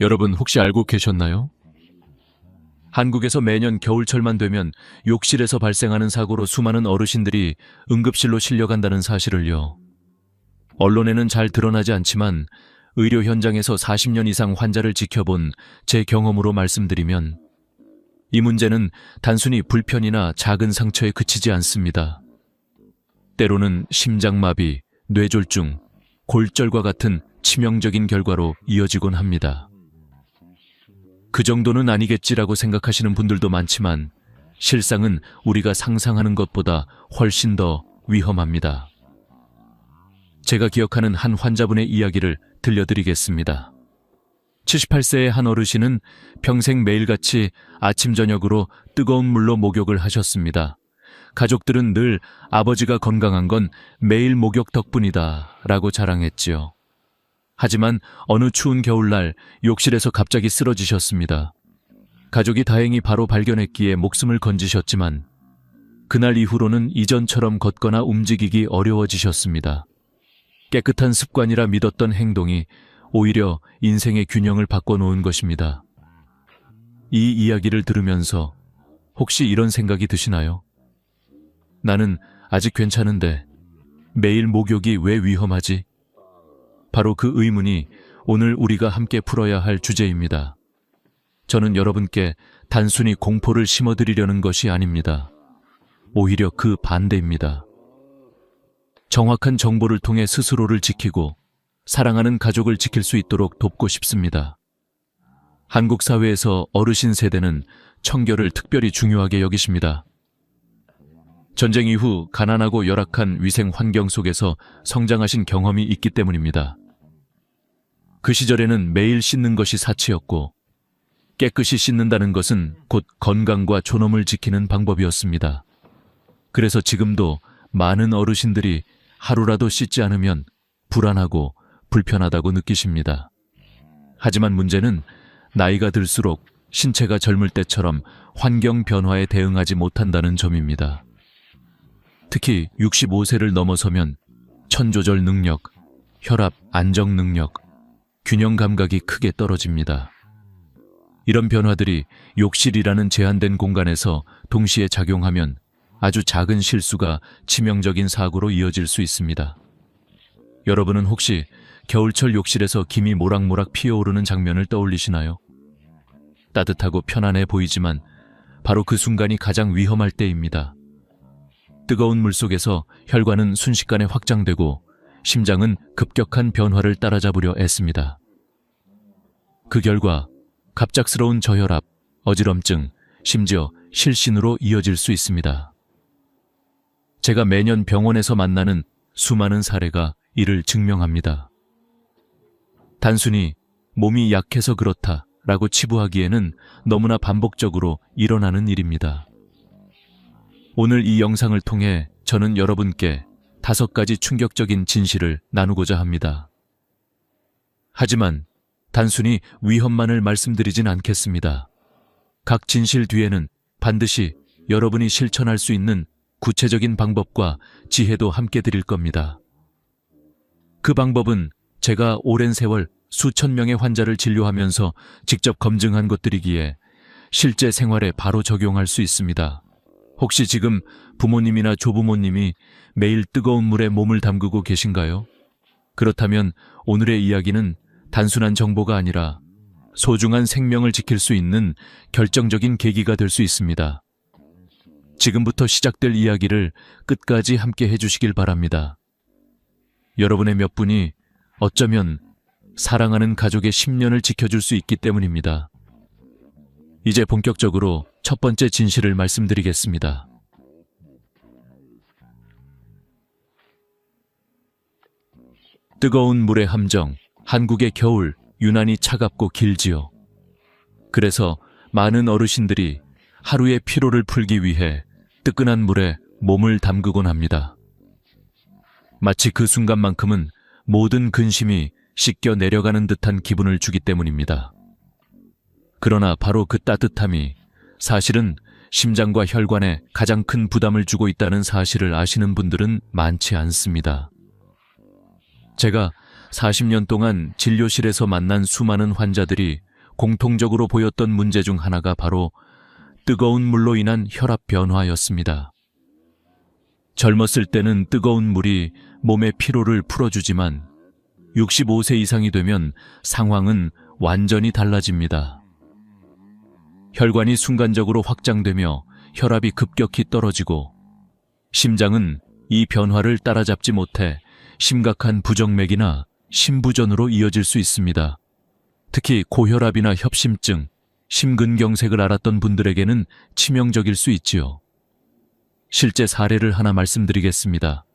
여러분 혹시 알고 계셨나요? 한국에서 매년 겨울철만 되면 욕실에서 발생하는 사고로 수많은 어르신들이 응급실로 실려간다는 사실을요. 언론에는 잘 드러나지 않지만 의료 현장에서 40년 이상 환자를 지켜본 제 경험으로 말씀드리면 이 문제는 단순히 불편이나 작은 상처에 그치지 않습니다. 때로는 심장마비, 뇌졸중, 골절과 같은 치명적인 결과로 이어지곤 합니다. 그 정도는 아니겠지라고 생각하시는 분들도 많지만 실상은 우리가 상상하는 것보다 훨씬 더 위험합니다. 제가 기억하는 한 환자분의 이야기를 들려드리겠습니다. 78세의 한 어르신은 평생 매일같이 아침 저녁으로 뜨거운 물로 목욕을 하셨습니다. 가족들은 늘 아버지가 건강한 건 매일 목욕 덕분이다 라고 자랑했지요. 하지만 어느 추운 겨울날 욕실에서 갑자기 쓰러지셨습니다. 가족이 다행히 바로 발견했기에 목숨을 건지셨지만 그날 이후로는 이전처럼 걷거나 움직이기 어려워지셨습니다. 깨끗한 습관이라 믿었던 행동이 오히려 인생의 균형을 바꿔놓은 것입니다. 이 이야기를 들으면서 혹시 이런 생각이 드시나요? 나는 아직 괜찮은데 매일 목욕이 왜 위험하지? 바로 그 의문이 오늘 우리가 함께 풀어야 할 주제입니다. 저는 여러분께 단순히 공포를 심어드리려는 것이 아닙니다. 오히려 그 반대입니다. 정확한 정보를 통해 스스로를 지키고 사랑하는 가족을 지킬 수 있도록 돕고 싶습니다. 한국 사회에서 어르신 세대는 청결을 특별히 중요하게 여기십니다. 전쟁 이후 가난하고 열악한 위생 환경 속에서 성장하신 경험이 있기 때문입니다. 그 시절에는 매일 씻는 것이 사치였고 깨끗이 씻는다는 것은 곧 건강과 존엄을 지키는 방법이었습니다. 그래서 지금도 많은 어르신들이 하루라도 씻지 않으면 불안하고 불편하다고 느끼십니다. 하지만 문제는 나이가 들수록 신체가 젊을 때처럼 환경 변화에 대응하지 못한다는 점입니다. 특히 65세를 넘어서면 천 조절 능력, 혈압 안정 능력, 균형 감각이 크게 떨어집니다. 이런 변화들이 욕실이라는 제한된 공간에서 동시에 작용하면 아주 작은 실수가 치명적인 사고로 이어질 수 있습니다. 여러분은 혹시 겨울철 욕실에서 김이 모락모락 피어오르는 장면을 떠올리시나요? 따뜻하고 편안해 보이지만 바로 그 순간이 가장 위험할 때입니다. 뜨거운 물속에서 혈관은 순식간에 확장되고 심장은 급격한 변화를 따라잡으려 애씁니다. 그 결과 갑작스러운 저혈압, 어지럼증, 심지어 실신으로 이어질 수 있습니다. 제가 매년 병원에서 만나는 수많은 사례가 이를 증명합니다. 단순히 몸이 약해서 그렇다라고 치부하기에는 너무나 반복적으로 일어나는 일입니다. 오늘 이 영상을 통해 저는 여러분께 5가지 충격적인 진실을 나누고자 합니다. 하지만 단순히 위험만을 말씀드리진 않겠습니다. 각 진실 뒤에는 반드시 여러분이 실천할 수 있는 구체적인 방법과 지혜도 함께 드릴 겁니다. 그 방법은 제가 오랜 세월 수천 명의 환자를 진료하면서 직접 검증한 것들이기에 실제 생활에 바로 적용할 수 있습니다. 혹시 지금 부모님이나 조부모님이 매일 뜨거운 물에 몸을 담그고 계신가요? 그렇다면 오늘의 이야기는 단순한 정보가 아니라 소중한 생명을 지킬 수 있는 결정적인 계기가 될 수 있습니다. 지금부터 시작될 이야기를 끝까지 함께 해주시길 바랍니다. 여러분의 몇 분이 어쩌면 사랑하는 가족의 10년을 지켜줄 수 있기 때문입니다. 이제 본격적으로 첫 번째 진실을 말씀드리겠습니다. 뜨거운 물의 함정, 한국의 겨울 유난히 차갑고 길지요. 그래서 많은 어르신들이 하루의 피로를 풀기 위해 뜨끈한 물에 몸을 담그곤 합니다. 마치 그 순간만큼은 모든 근심이 씻겨 내려가는 듯한 기분을 주기 때문입니다. 그러나 바로 그 따뜻함이 사실은 심장과 혈관에 가장 큰 부담을 주고 있다는 사실을 아시는 분들은 많지 않습니다. 제가 40년 동안 진료실에서 만난 수많은 환자들이 공통적으로 보였던 문제 중 하나가 바로 뜨거운 물로 인한 혈압 변화였습니다. 젊었을 때는 뜨거운 물이 몸의 피로를 풀어주지만 65세 이상이 되면 상황은 완전히 달라집니다. 혈관이 순간적으로 확장되며 혈압이 급격히 떨어지고 심장은 이 변화를 따라잡지 못해 심각한 부정맥이나 심부전으로 이어질 수 있습니다. 특히 고혈압이나 협심증, 심근경색을 앓았던 분들에게는 치명적일 수 있지요. 실제 사례를 하나 말씀드리겠습니다.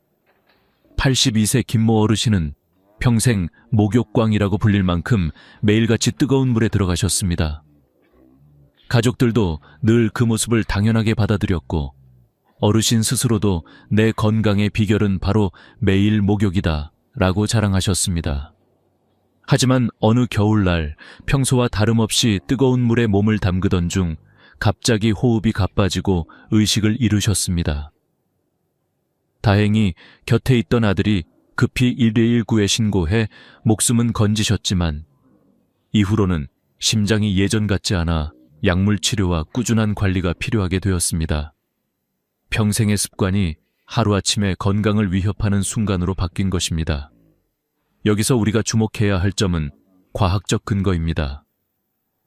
82세 김모 어르신은 평생 목욕광이라고 불릴 만큼 매일같이 뜨거운 물에 들어가셨습니다. 가족들도 늘 그 모습을 당연하게 받아들였고 어르신 스스로도 내 건강의 비결은 바로 매일 목욕이다 라고 자랑하셨습니다. 하지만 어느 겨울날 평소와 다름없이 뜨거운 물에 몸을 담그던 중 갑자기 호흡이 가빠지고 의식을 잃으셨습니다. 다행히 곁에 있던 아들이 급히 119에 신고해 목숨은 건지셨지만 이후로는 심장이 예전 같지 않아 약물 치료와 꾸준한 관리가 필요하게 되었습니다. 평생의 습관이 하루아침에 건강을 위협하는 순간으로 바뀐 것입니다. 여기서 우리가 주목해야 할 점은 과학적 근거입니다.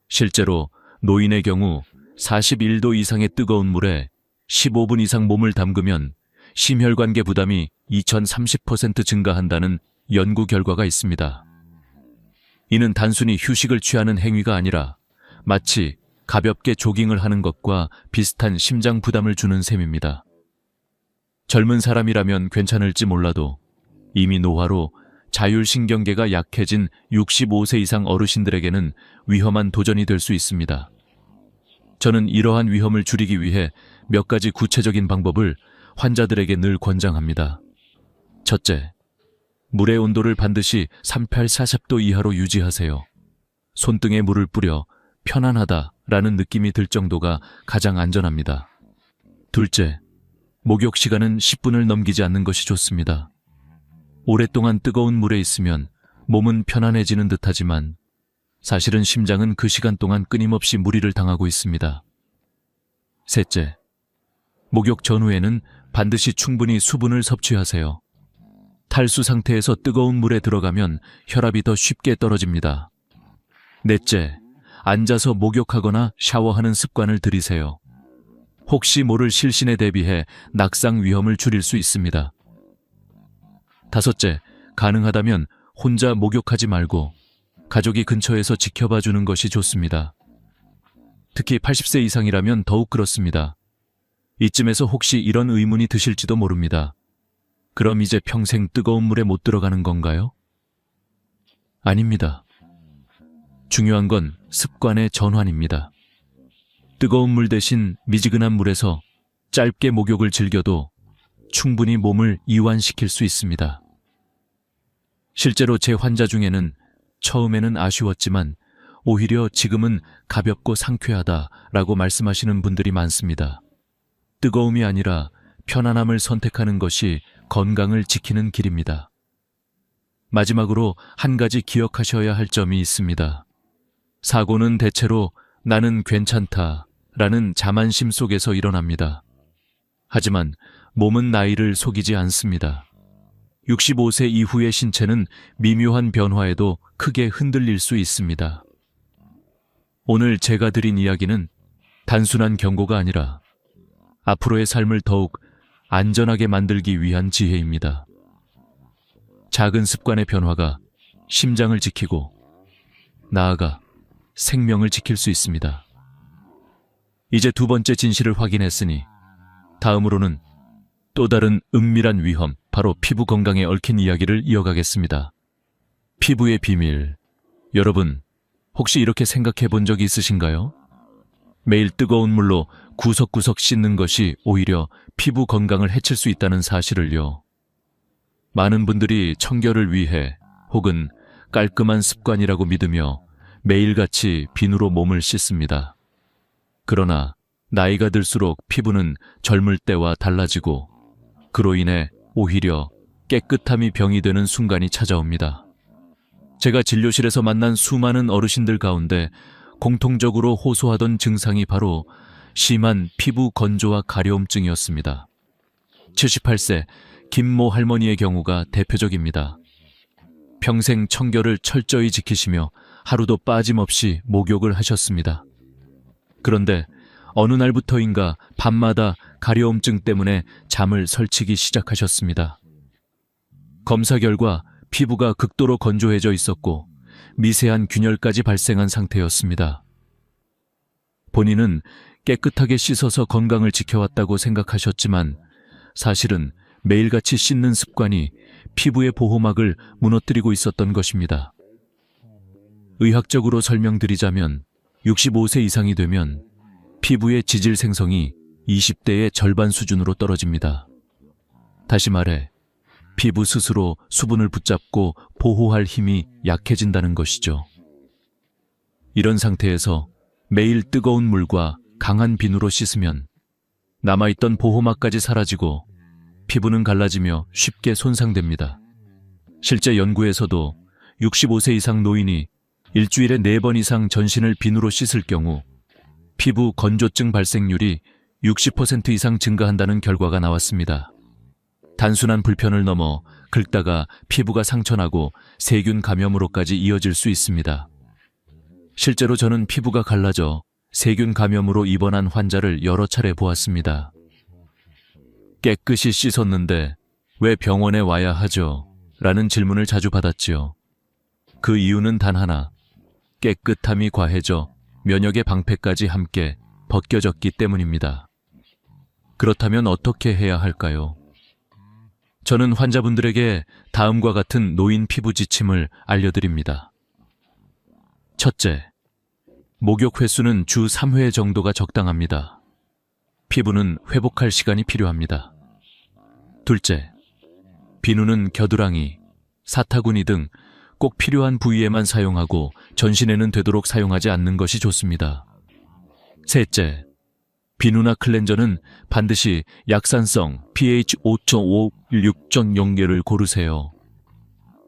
실제로 노인의 경우 41도 이상의 뜨거운 물에 15분 이상 몸을 담그면 심혈관계 부담이 2030% 증가한다는 연구 결과가 있습니다. 이는 단순히 휴식을 취하는 행위가 아니라 마치 가볍게 조깅을 하는 것과 비슷한 심장 부담을 주는 셈입니다. 젊은 사람이라면 괜찮을지 몰라도 이미 노화로 자율신경계가 약해진 65세 이상 어르신들에게는 위험한 도전이 될 수 있습니다. 저는 이러한 위험을 줄이기 위해 몇 가지 구체적인 방법을 환자들에게 늘 권장합니다. 첫째, 물의 온도를 반드시 38~40도 이하로 유지하세요. 손등에 물을 뿌려 편안하다라는 느낌이 들 정도가 가장 안전합니다. 둘째, 목욕 시간은 10분을 넘기지 않는 것이 좋습니다. 오랫동안 뜨거운 물에 있으면 몸은 편안해지는 듯하지만 사실은 심장은 그 시간 동안 끊임없이 무리를 당하고 있습니다. 셋째, 목욕 전후에는 반드시 충분히 수분을 섭취하세요. 탈수 상태에서 뜨거운 물에 들어가면 혈압이 더 쉽게 떨어집니다. 넷째, 앉아서 목욕하거나 샤워하는 습관을 들이세요. 혹시 모를 실신에 대비해 낙상 위험을 줄일 수 있습니다. 다섯째, 가능하다면 혼자 목욕하지 말고 가족이 근처에서 지켜봐 주는 것이 좋습니다. 특히 80세 이상이라면 더욱 그렇습니다. 이쯤에서 혹시 이런 의문이 드실지도 모릅니다. 그럼 이제 평생 뜨거운 물에 못 들어가는 건가요? 아닙니다. 중요한 건 습관의 전환입니다. 뜨거운 물 대신 미지근한 물에서 짧게 목욕을 즐겨도 충분히 몸을 이완시킬 수 있습니다. 실제로 제 환자 중에는 처음에는 아쉬웠지만 오히려 지금은 가볍고 상쾌하다라고 말씀하시는 분들이 많습니다. 뜨거움이 아니라 편안함을 선택하는 것이 건강을 지키는 길입니다. 마지막으로 한 가지 기억하셔야 할 점이 있습니다. 사고는 대체로 나는 괜찮다라는 자만심 속에서 일어납니다. 하지만 몸은 나이를 속이지 않습니다. 65세 이후의 신체는 미묘한 변화에도 크게 흔들릴 수 있습니다. 오늘 제가 드린 이야기는 단순한 경고가 아니라 앞으로의 삶을 더욱 안전하게 만들기 위한 지혜입니다. 작은 습관의 변화가 심장을 지키고 나아가 생명을 지킬 수 있습니다. 이제 두 번째 진실을 확인했으니 다음으로는 또 다른 은밀한 위험, 바로 피부 건강에 얽힌 이야기를 이어가겠습니다. 피부의 비밀. 여러분, 혹시 이렇게 생각해 본 적이 있으신가요? 매일 뜨거운 물로 구석구석 씻는 것이 오히려 피부 건강을 해칠 수 있다는 사실을요. 많은 분들이 청결을 위해 혹은 깔끔한 습관이라고 믿으며 매일같이 비누로 몸을 씻습니다. 그러나 나이가 들수록 피부는 젊을 때와 달라지고 그로 인해 오히려 깨끗함이 병이 되는 순간이 찾아옵니다. 제가 진료실에서 만난 수많은 어르신들 가운데 공통적으로 호소하던 증상이 바로 심한 피부 건조와 가려움증이었습니다. 78세 김모 할머니의 경우가 대표적입니다. 평생 청결을 철저히 지키시며 하루도 빠짐없이 목욕을 하셨습니다. 그런데 어느 날부터인가 밤마다 가려움증 때문에 잠을 설치기 시작하셨습니다. 검사 결과 피부가 극도로 건조해져 있었고 미세한 균열까지 발생한 상태였습니다. 본인은 깨끗하게 씻어서 건강을 지켜왔다고 생각하셨지만 사실은 매일같이 씻는 습관이 피부의 보호막을 무너뜨리고 있었던 것입니다. 의학적으로 설명드리자면 65세 이상이 되면 피부의 지질 생성이 20대의 절반 수준으로 떨어집니다. 다시 말해 피부 스스로 수분을 붙잡고 보호할 힘이 약해진다는 것이죠. 이런 상태에서 매일 뜨거운 물과 강한 비누로 씻으면 남아있던 보호막까지 사라지고 피부는 갈라지며 쉽게 손상됩니다. 실제 연구에서도 65세 이상 노인이 일주일에 4번 이상 전신을 비누로 씻을 경우 피부 건조증 발생률이 60% 이상 증가한다는 결과가 나왔습니다. 단순한 불편을 넘어 긁다가 피부가 상처나고 세균 감염으로까지 이어질 수 있습니다. 실제로 저는 피부가 갈라져 세균 감염으로 입원한 환자를 여러 차례 보았습니다. 깨끗이 씻었는데 왜 병원에 와야 하죠? 라는 질문을 자주 받았지요. 그 이유는 단 하나, 깨끗함이 과해져 면역의 방패까지 함께 벗겨졌기 때문입니다. 그렇다면 어떻게 해야 할까요? 저는 환자분들에게 다음과 같은 노인 피부 지침을 알려드립니다. 첫째, 목욕 횟수는 주 3회 정도가 적당합니다. 피부는 회복할 시간이 필요합니다. 둘째, 비누는 겨드랑이, 사타구니 등 꼭 필요한 부위에만 사용하고 전신에는 되도록 사용하지 않는 것이 좋습니다. 셋째, 비누나 클렌저는 반드시 약산성 pH 5.5, 6.0를 고르세요.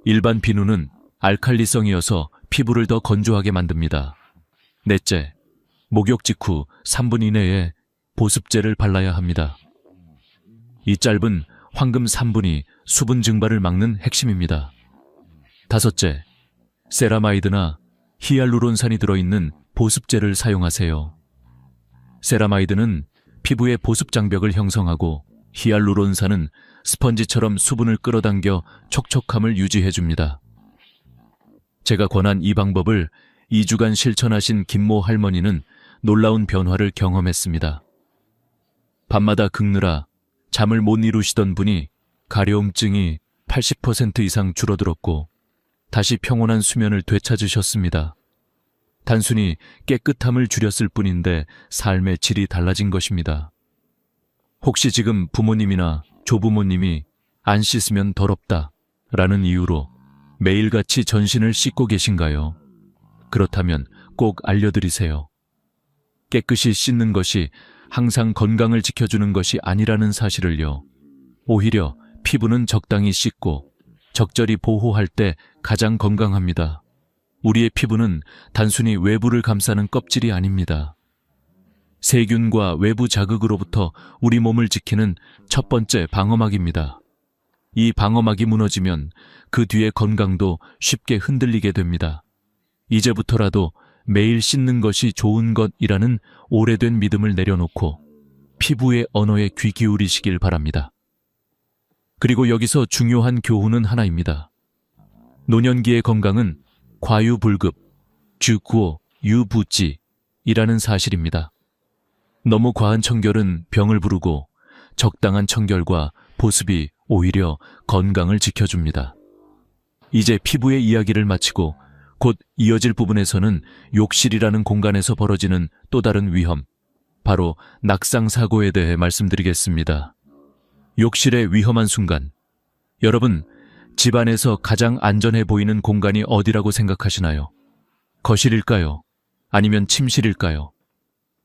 일반 비누는 알칼리성이어서 피부를 더 건조하게 만듭니다. 넷째, 목욕 직후 3분 이내에 보습제를 발라야 합니다. 이 짧은 황금 3분이 수분 증발을 막는 핵심입니다. 다섯째, 세라마이드나 히알루론산이 들어있는 보습제를 사용하세요. 세라마이드는 피부의 보습 장벽을 형성하고 히알루론산은 스펀지처럼 수분을 끌어당겨 촉촉함을 유지해줍니다. 제가 권한 이 방법을 2주간 실천하신 김모 할머니는 놀라운 변화를 경험했습니다. 밤마다 긁느라 잠을 못 이루시던 분이 가려움증이 80% 이상 줄어들었고 다시 평온한 수면을 되찾으셨습니다. 단순히 깨끗함을 줄였을 뿐인데 삶의 질이 달라진 것입니다. 혹시 지금 부모님이나 조부모님이 안 씻으면 더럽다 라는 이유로 매일같이 전신을 씻고 계신가요? 그렇다면 꼭 알려드리세요. 깨끗이 씻는 것이 항상 건강을 지켜주는 것이 아니라는 사실을요. 오히려 피부는 적당히 씻고 적절히 보호할 때 가장 건강합니다. 우리의 피부는 단순히 외부를 감싸는 껍질이 아닙니다. 세균과 외부 자극으로부터 우리 몸을 지키는 첫 번째 방어막입니다. 이 방어막이 무너지면 그 뒤의 건강도 쉽게 흔들리게 됩니다. 이제부터라도 매일 씻는 것이 좋은 것이라는 오래된 믿음을 내려놓고 피부의 언어에 귀 기울이시길 바랍니다. 그리고 여기서 중요한 교훈은 하나입니다. 노년기의 건강은 과유불급, 주구호, 유부지이라는 사실입니다. 너무 과한 청결은 병을 부르고 적당한 청결과 보습이 오히려 건강을 지켜줍니다. 이제 피부의 이야기를 마치고 곧 이어질 부분에서는 욕실이라는 공간에서 벌어지는 또 다른 위험, 바로 낙상사고에 대해 말씀드리겠습니다. 욕실의 위험한 순간, 여러분, 집안에서 가장 안전해 보이는 공간이 어디라고 생각하시나요? 거실일까요? 아니면 침실일까요?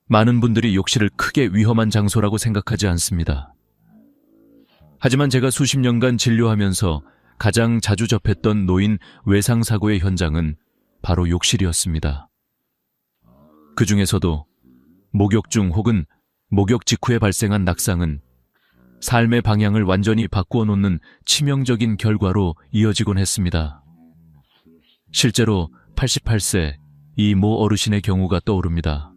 많은 분들이 욕실을 크게 위험한 장소라고 생각하지 않습니다. 하지만 제가 수십 년간 진료하면서 가장 자주 접했던 노인 외상사고의 현장은 바로 욕실이었습니다. 그 중에서도 목욕 중 혹은 목욕 직후에 발생한 낙상은 삶의 방향을 완전히 바꾸어 놓는 치명적인 결과로 이어지곤 했습니다. 실제로 88세 이 모 어르신의 경우가 떠오릅니다.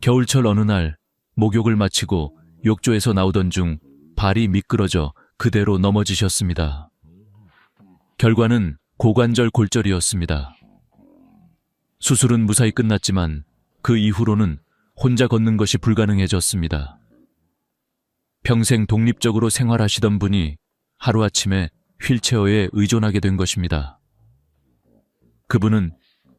겨울철 어느 날 목욕을 마치고 욕조에서 나오던 중 발이 미끄러져 그대로 넘어지셨습니다. 결과는 고관절 골절이었습니다. 수술은 무사히 끝났지만 그 이후로는 혼자 걷는 것이 불가능해졌습니다. 평생 독립적으로 생활하시던 분이 하루아침에 휠체어에 의존하게 된 것입니다. 그분은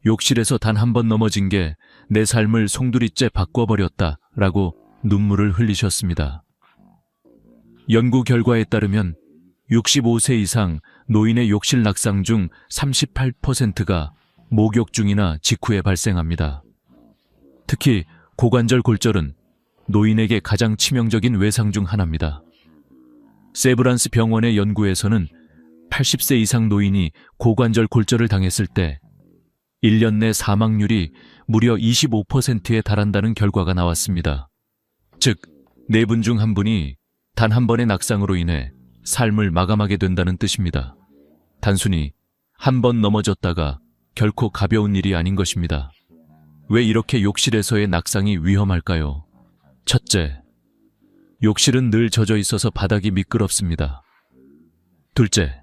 욕실에서 단 한 번 넘어진 게 내 삶을 송두리째 바꿔버렸다 라고 눈물을 흘리셨습니다. 연구 결과에 따르면 65세 이상 노인의 욕실 낙상 중 38%가 목욕 중이나 직후에 발생합니다. 특히 고관절 골절은 노인에게 가장 치명적인 외상 중 하나입니다. 세브란스 병원의 연구에서는 80세 이상 노인이 고관절 골절을 당했을 때 1년 내 사망률이 무려 25%에 달한다는 결과가 나왔습니다. 즉, 4분 중 1분이 단 한 번의 낙상으로 인해 삶을 마감하게 된다는 뜻입니다. 단순히 한 번 넘어졌다가 결코 가벼운 일이 아닌 것입니다. 왜 이렇게 욕실에서의 낙상이 위험할까요? 첫째, 욕실은 늘 젖어 있어서 바닥이 미끄럽습니다. 둘째,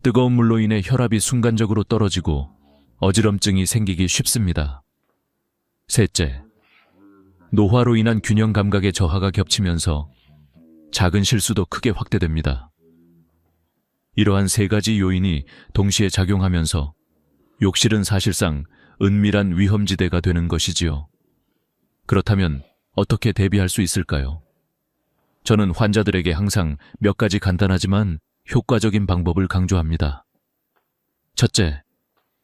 뜨거운 물로 인해 혈압이 순간적으로 떨어지고 어지럼증이 생기기 쉽습니다. 셋째, 노화로 인한 균형 감각의 저하가 겹치면서 작은 실수도 크게 확대됩니다. 이러한 3가지 요인이 동시에 작용하면서 욕실은 사실상 은밀한 위험지대가 되는 것이지요. 그렇다면 어떻게 대비할 수 있을까요? 저는 환자들에게 항상 몇 가지 간단하지만 효과적인 방법을 강조합니다. 첫째,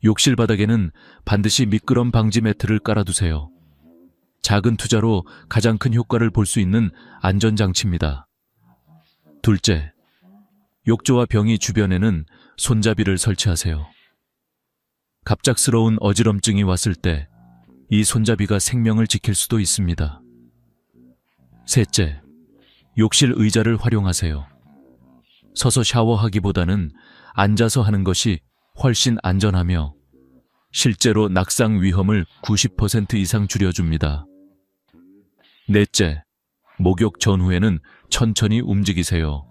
욕실 바닥에는 반드시 미끄럼 방지 매트를 깔아두세요. 작은 투자로 가장 큰 효과를 볼 수 있는 안전장치입니다. 둘째, 욕조와 변기 주변에는 손잡이를 설치하세요. 갑작스러운 어지럼증이 왔을 때 이 손잡이가 생명을 지킬 수도 있습니다. 셋째, 욕실 의자를 활용하세요. 서서 샤워하기보다는 앉아서 하는 것이 훨씬 안전하며 실제로 낙상 위험을 90% 이상 줄여줍니다. 넷째, 목욕 전후에는 천천히 움직이세요.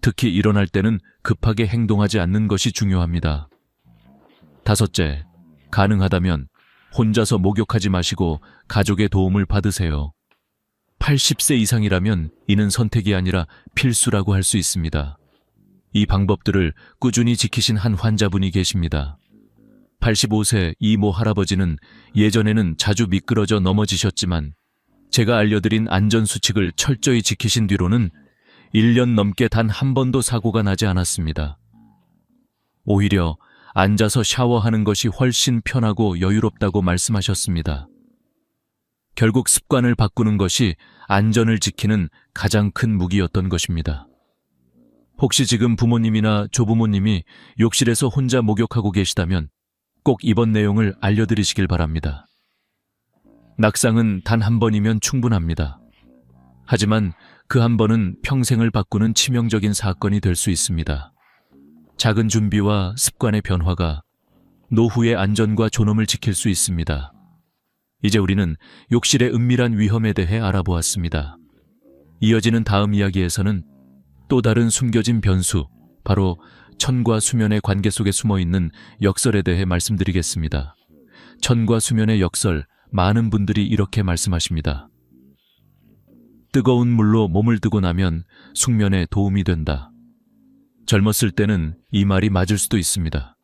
특히 일어날 때는 급하게 행동하지 않는 것이 중요합니다. 다섯째, 가능하다면 혼자서 목욕하지 마시고 가족의 도움을 받으세요. 80세 이상이라면 이는 선택이 아니라 필수라고 할 수 있습니다. 이 방법들을 꾸준히 지키신 한 환자분이 계십니다. 85세 이 모 할아버지는 예전에는 자주 미끄러져 넘어지셨지만 제가 알려드린 안전수칙을 철저히 지키신 뒤로는 1년 넘게 단 한 번도 사고가 나지 않았습니다. 오히려 앉아서 샤워하는 것이 훨씬 편하고 여유롭다고 말씀하셨습니다. 결국 습관을 바꾸는 것이 안전을 지키는 가장 큰 무기였던 것입니다. 혹시 지금 부모님이나 조부모님이 욕실에서 혼자 목욕하고 계시다면 꼭 이번 내용을 알려드리시길 바랍니다. 낙상은 단 한 번이면 충분합니다. 하지만 그 한 번은 평생을 바꾸는 치명적인 사건이 될 수 있습니다. 작은 준비와 습관의 변화가 노후의 안전과 존엄을 지킬 수 있습니다. 이제 우리는 욕실의 은밀한 위험에 대해 알아보았습니다. 이어지는 다음 이야기에서는 또 다른 숨겨진 변수, 바로 천과 수면의 관계 속에 숨어있는 역설에 대해 말씀드리겠습니다. 천과 수면의 역설, 많은 분들이 이렇게 말씀하십니다. 뜨거운 물로 몸을 뜨고 나면 숙면에 도움이 된다. 젊었을 때는 이 말이 맞을 수도 있습니다.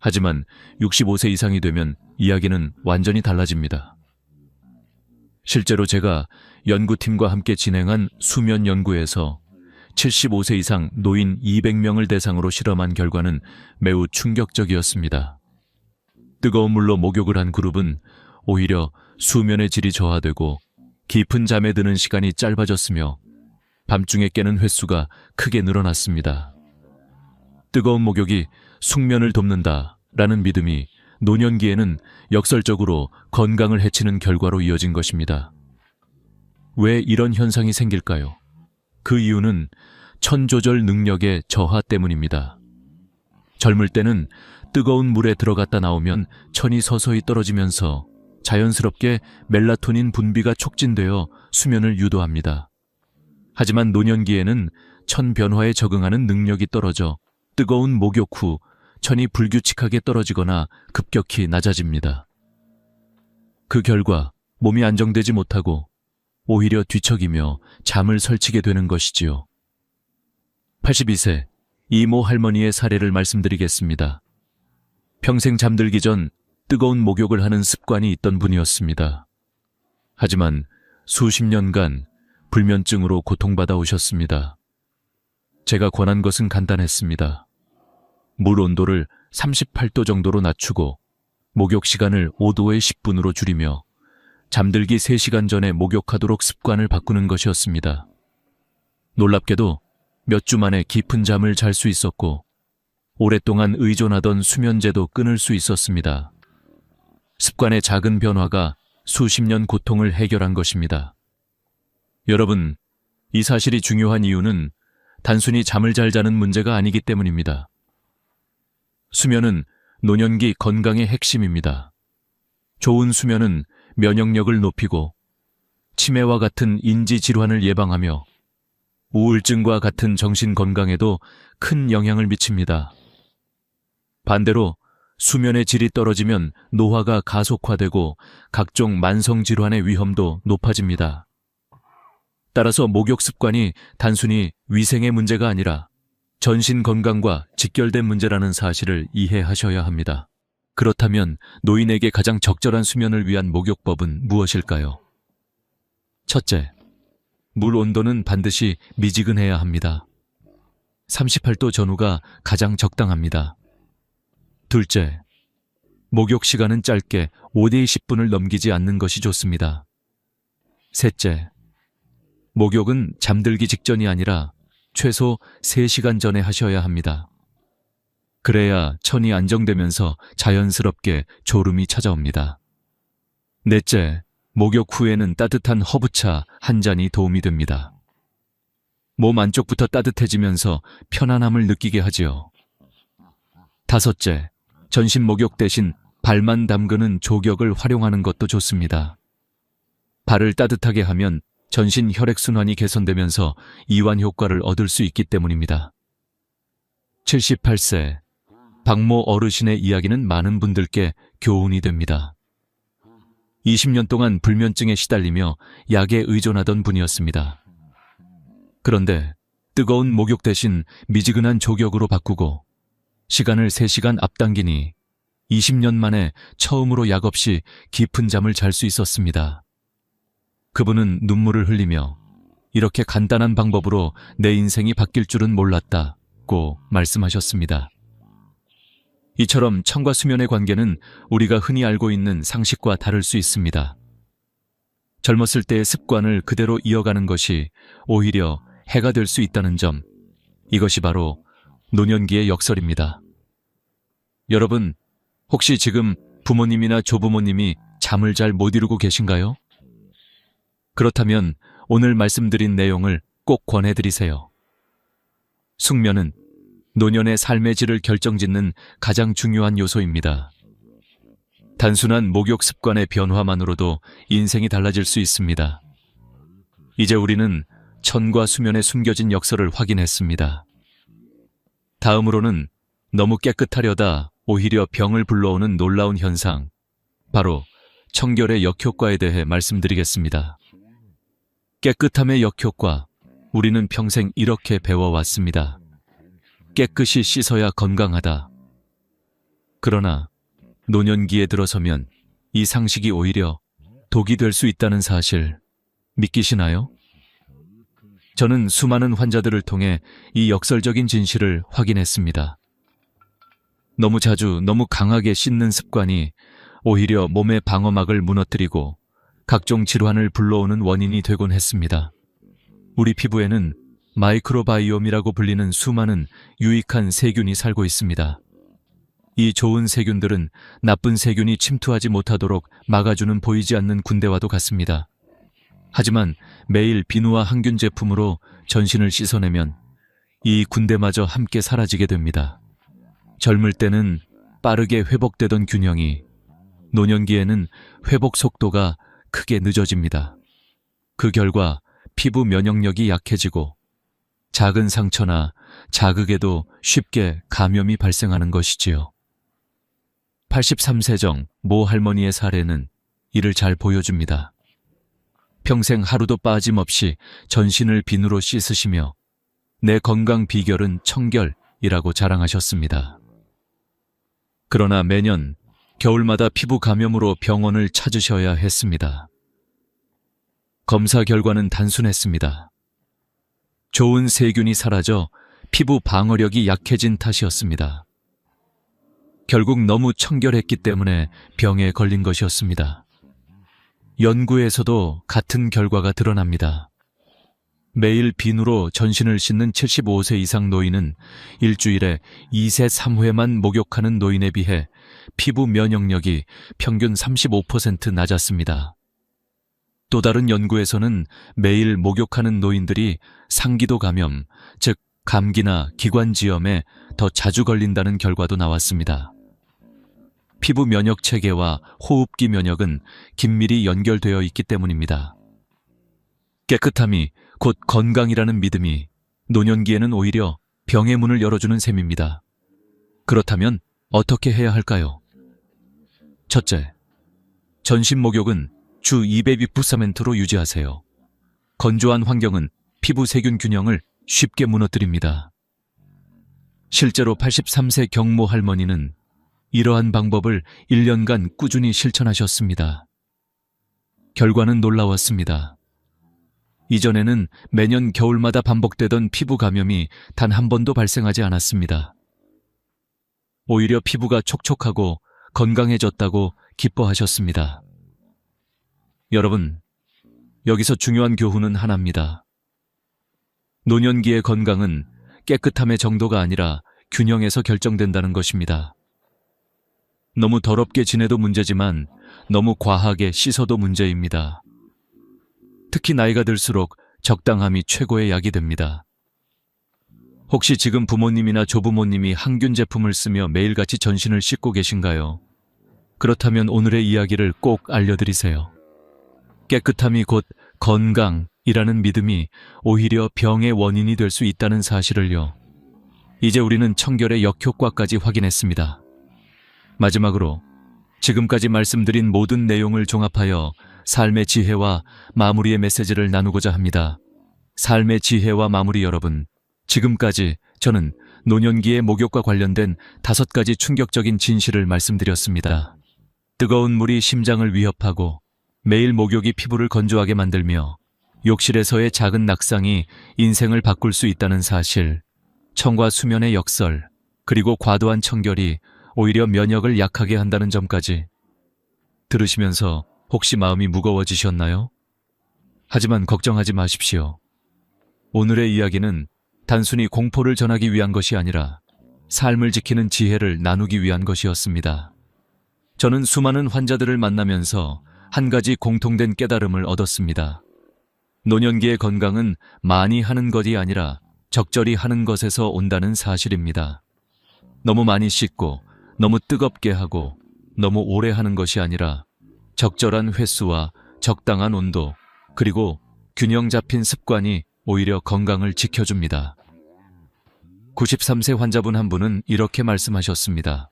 하지만 65세 이상이 되면 이야기는 완전히 달라집니다. 실제로 제가 연구팀과 함께 진행한 수면 연구에서 75세 이상 노인 200명을 대상으로 실험한 결과는 매우 충격적이었습니다. 뜨거운 물로 목욕을 한 그룹은 오히려 수면의 질이 저하되고 깊은 잠에 드는 시간이 짧아졌으며 밤중에 깨는 횟수가 크게 늘어났습니다. 뜨거운 목욕이 숙면을 돕는다라는 믿음이 노년기에는 역설적으로 건강을 해치는 결과로 이어진 것입니다. 왜 이런 현상이 생길까요? 그 이유는 천 조절 능력의 저하 때문입니다. 젊을 때는 뜨거운 물에 들어갔다 나오면 천이 서서히 떨어지면서 자연스럽게 멜라토닌 분비가 촉진되어 수면을 유도합니다. 하지만 노년기에는 천 변화에 적응하는 능력이 떨어져 뜨거운 목욕 후 천이 불규칙하게 떨어지거나 급격히 낮아집니다. 그 결과 몸이 안정되지 못하고 오히려 뒤척이며 잠을 설치게 되는 것이지요. 82세 이모 할머니의 사례를 말씀드리겠습니다. 평생 잠들기 전 뜨거운 목욕을 하는 습관이 있던 분이었습니다. 하지만 수십 년간 불면증으로 고통받아 오셨습니다. 제가 권한 것은 간단했습니다. 물 온도를 38도 정도로 낮추고 목욕 시간을 5도에 10분으로 줄이며 잠들기 3시간 전에 목욕하도록 습관을 바꾸는 것이었습니다. 놀랍게도 몇 주 만에 깊은 잠을 잘 수 있었고 오랫동안 의존하던 수면제도 끊을 수 있었습니다. 습관의 작은 변화가 수십 년 고통을 해결한 것입니다. 여러분, 이 사실이 중요한 이유는 단순히 잠을 잘 자는 문제가 아니기 때문입니다. 수면은 노년기 건강의 핵심입니다. 좋은 수면은 면역력을 높이고 치매와 같은 인지 질환을 예방하며 우울증과 같은 정신 건강에도 큰 영향을 미칩니다. 반대로 수면의 질이 떨어지면 노화가 가속화되고 각종 만성 질환의 위험도 높아집니다. 따라서 목욕 습관이 단순히 위생의 문제가 아니라 전신 건강과 직결된 문제라는 사실을 이해하셔야 합니다. 그렇다면 노인에게 가장 적절한 수면을 위한 목욕법은 무엇일까요? 첫째, 물 온도는 반드시 미지근해야 합니다. 38도 전후가 가장 적당합니다. 둘째, 목욕 시간은 짧게 5대 10분을 넘기지 않는 것이 좋습니다. 셋째, 목욕은 잠들기 직전이 아니라 최소 3시간 전에 하셔야 합니다. 그래야 천이 안정되면서 자연스럽게 졸음이 찾아옵니다. 넷째, 목욕 후에는 따뜻한 허브차 한 잔이 도움이 됩니다. 몸 안쪽부터 따뜻해지면서 편안함을 느끼게 하지요. 다섯째, 전신 목욕 대신 발만 담그는 조격을 활용하는 것도 좋습니다. 발을 따뜻하게 하면 전신 혈액순환이 개선되면서 이완 효과를 얻을 수 있기 때문입니다. 78세, 박모 어르신의 이야기는 많은 분들께 교훈이 됩니다. 20년 동안 불면증에 시달리며 약에 의존하던 분이었습니다. 그런데 뜨거운 목욕 대신 미지근한 조격으로 바꾸고 시간을 3시간 앞당기니 20년 만에 처음으로 약 없이 깊은 잠을 잘 수 있었습니다. 그분은 눈물을 흘리며 이렇게 간단한 방법으로 내 인생이 바뀔 줄은 몰랐다고 말씀하셨습니다. 이처럼 천과 수면의 관계는 우리가 흔히 알고 있는 상식과 다를 수 있습니다. 젊었을 때의 습관을 그대로 이어가는 것이 오히려 해가 될 수 있다는 점, 이것이 바로 노년기의 역설입니다. 여러분, 혹시 지금 부모님이나 조부모님이 잠을 잘 못 이루고 계신가요? 그렇다면 오늘 말씀드린 내용을 꼭 권해드리세요. 숙면은 노년의 삶의 질을 결정짓는 가장 중요한 요소입니다. 단순한 목욕 습관의 변화만으로도 인생이 달라질 수 있습니다. 이제 우리는 천과 수면의 숨겨진 역설을 확인했습니다. 다음으로는 너무 깨끗하려다 오히려 병을 불러오는 놀라운 현상, 바로 청결의 역효과에 대해 말씀드리겠습니다. 깨끗함의 역효과, 우리는 평생 이렇게 배워왔습니다. 깨끗이 씻어야 건강하다. 그러나 노년기에 들어서면 이 상식이 오히려 독이 될 수 있다는 사실 믿기시나요? 저는 수많은 환자들을 통해 이 역설적인 진실을 확인했습니다. 너무 자주, 너무 강하게 씻는 습관이 오히려 몸의 방어막을 무너뜨리고 각종 질환을 불러오는 원인이 되곤 했습니다. 우리 피부에는 마이크로바이옴이라고 불리는 수많은 유익한 세균이 살고 있습니다. 이 좋은 세균들은 나쁜 세균이 침투하지 못하도록 막아주는 보이지 않는 군대와도 같습니다. 하지만 매일 비누와 항균 제품으로 전신을 씻어내면 이 군대마저 함께 사라지게 됩니다. 젊을 때는 빠르게 회복되던 균형이 노년기에는 회복 속도가 크게 늦어집니다. 그 결과 피부 면역력이 약해지고 작은 상처나 자극에도 쉽게 감염이 발생하는 것이지요. 83세정 모 할머니의 사례는 이를 잘 보여줍니다. 평생 하루도 빠짐없이 전신을 비누로 씻으시며 내 건강 비결은 청결이라고 자랑하셨습니다. 그러나 매년 겨울마다 피부 감염으로 병원을 찾으셔야 했습니다. 검사 결과는 단순했습니다. 좋은 세균이 사라져 피부 방어력이 약해진 탓이었습니다. 결국 너무 청결했기 때문에 병에 걸린 것이었습니다. 연구에서도 같은 결과가 드러납니다. 매일 비누로 전신을 씻는 75세 이상 노인은 일주일에 2세 3회만 목욕하는 노인에 비해 피부 면역력이 평균 35% 낮았습니다. 또 다른 연구에서는 매일 목욕하는 노인들이 상기도 감염, 즉 감기나 기관지염에 더 자주 걸린다는 결과도 나왔습니다. 피부 면역 체계와 호흡기 면역은 긴밀히 연결되어 있기 때문입니다. 깨끗함이 곧 건강이라는 믿음이 노년기에는 오히려 병의 문을 열어주는 셈입니다. 그렇다면 어떻게 해야 할까요? 첫째, 전신 목욕은 주 200%로 유지하세요. 건조한 환경은 피부 세균 균형을 쉽게 무너뜨립니다. 실제로 83세 경모 할머니는 이러한 방법을 1년간 꾸준히 실천하셨습니다. 결과는 놀라웠습니다. 이전에는 매년 겨울마다 반복되던 피부 감염이 단 한 번도 발생하지 않았습니다. 오히려 피부가 촉촉하고 건강해졌다고 기뻐하셨습니다. 여러분, 여기서 중요한 교훈은 하나입니다. 노년기의 건강은 깨끗함의 정도가 아니라 균형에서 결정된다는 것입니다. 너무 더럽게 지내도 문제지만 너무 과하게 씻어도 문제입니다. 특히 나이가 들수록 적당함이 최고의 약이 됩니다. 혹시 지금 부모님이나 조부모님이 항균 제품을 쓰며 매일같이 전신을 씻고 계신가요? 그렇다면 오늘의 이야기를 꼭 알려드리세요. 깨끗함이 곧 건강이라는 믿음이 오히려 병의 원인이 될 수 있다는 사실을요. 이제 우리는 청결의 역효과까지 확인했습니다. 마지막으로 지금까지 말씀드린 모든 내용을 종합하여 삶의 지혜와 마무리의 메시지를 나누고자 합니다. 삶의 지혜와 마무리 여러분, 지금까지 저는 노년기의 목욕과 관련된 5가지 충격적인 진실을 말씀드렸습니다. 뜨거운 물이 심장을 위협하고 매일 목욕이 피부를 건조하게 만들며 욕실에서의 작은 낙상이 인생을 바꿀 수 있다는 사실, 청과 수면의 역설, 그리고 과도한 청결이 오히려 면역을 약하게 한다는 점까지 들으시면서 혹시 마음이 무거워지셨나요? 하지만 걱정하지 마십시오. 오늘의 이야기는 단순히 공포를 전하기 위한 것이 아니라 삶을 지키는 지혜를 나누기 위한 것이었습니다. 저는 수많은 환자들을 만나면서 한 가지 공통된 깨달음을 얻었습니다. 노년기의 건강은 많이 하는 것이 아니라 적절히 하는 것에서 온다는 사실입니다. 너무 많이 씻고 너무 뜨겁게 하고 너무 오래 하는 것이 아니라 적절한 횟수와 적당한 온도, 그리고 균형 잡힌 습관이 오히려 건강을 지켜줍니다. 93세 환자분 한 분은 이렇게 말씀하셨습니다.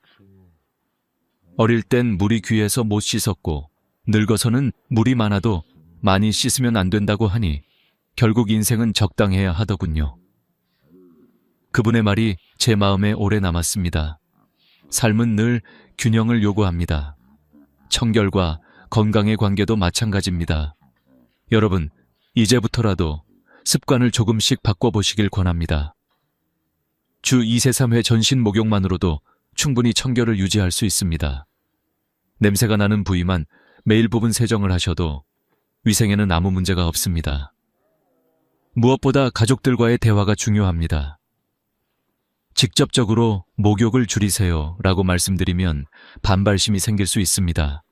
어릴 땐 물이 귀해서 못 씻었고 늙어서는 물이 많아도 많이 씻으면 안 된다고 하니 결국 인생은 적당해야 하더군요. 그분의 말이 제 마음에 오래 남았습니다. 삶은 늘 균형을 요구합니다. 청결과 건강의 관계도 마찬가지입니다. 여러분, 이제부터라도 습관을 조금씩 바꿔보시길 권합니다. 주 2세 3회 전신 목욕만으로도 충분히 청결을 유지할 수 있습니다. 냄새가 나는 부위만 매일 부분 세정을 하셔도 위생에는 아무 문제가 없습니다. 무엇보다 가족들과의 대화가 중요합니다. 직접적으로 목욕을 줄이세요 라고 말씀드리면 반발심이 생길 수 있습니다.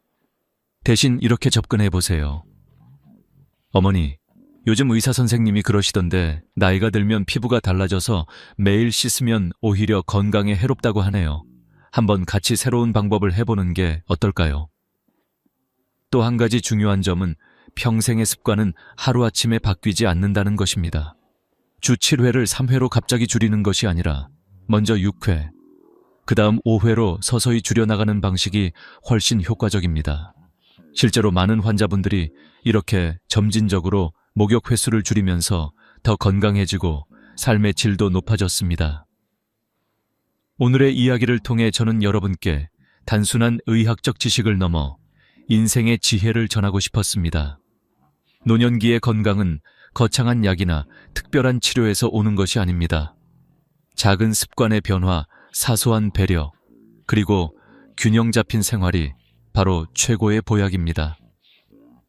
대신 이렇게 접근해 보세요. 어머니, 요즘 의사 선생님이 그러시던데 나이가 들면 피부가 달라져서 매일 씻으면 오히려 건강에 해롭다고 하네요. 한번 같이 새로운 방법을 해보는 게 어떨까요? 또 한 가지 중요한 점은 평생의 습관은 하루아침에 바뀌지 않는다는 것입니다. 주 7회를 3회로 갑자기 줄이는 것이 아니라 먼저 6회, 그 다음 5회로 서서히 줄여나가는 방식이 훨씬 효과적입니다. 실제로 많은 환자분들이 이렇게 점진적으로 목욕 횟수를 줄이면서 더 건강해지고 삶의 질도 높아졌습니다. 오늘의 이야기를 통해 저는 여러분께 단순한 의학적 지식을 넘어 인생의 지혜를 전하고 싶었습니다. 노년기의 건강은 거창한 약이나 특별한 치료에서 오는 것이 아닙니다. 작은 습관의 변화, 사소한 배려, 그리고 균형 잡힌 생활이 바로 최고의 보약입니다.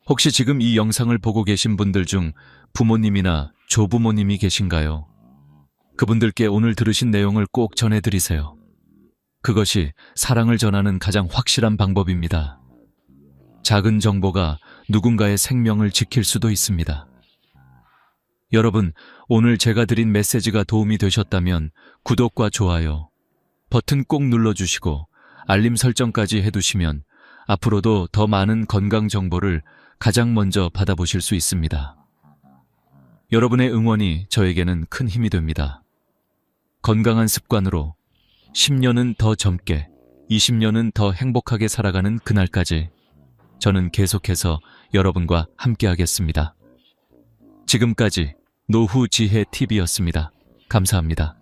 혹시 지금 이 영상을 보고 계신 분들 중 부모님이나 조부모님이 계신가요? 그분들께 오늘 들으신 내용을 꼭 전해드리세요. 그것이 사랑을 전하는 가장 확실한 방법입니다. 작은 정보가 누군가의 생명을 지킬 수도 있습니다. 여러분, 오늘 제가 드린 메시지가 도움이 되셨다면 구독과 좋아요 버튼 꼭 눌러주시고 알림 설정까지 해두시면 앞으로도 더 많은 건강 정보를 가장 먼저 받아보실 수 있습니다. 여러분의 응원이 저에게는 큰 힘이 됩니다. 건강한 습관으로 10년은 더 젊게, 20년은 더 행복하게 살아가는 그날까지 저는 계속해서 여러분과 함께하겠습니다. 지금까지 노후 지혜 TV였습니다. 감사합니다.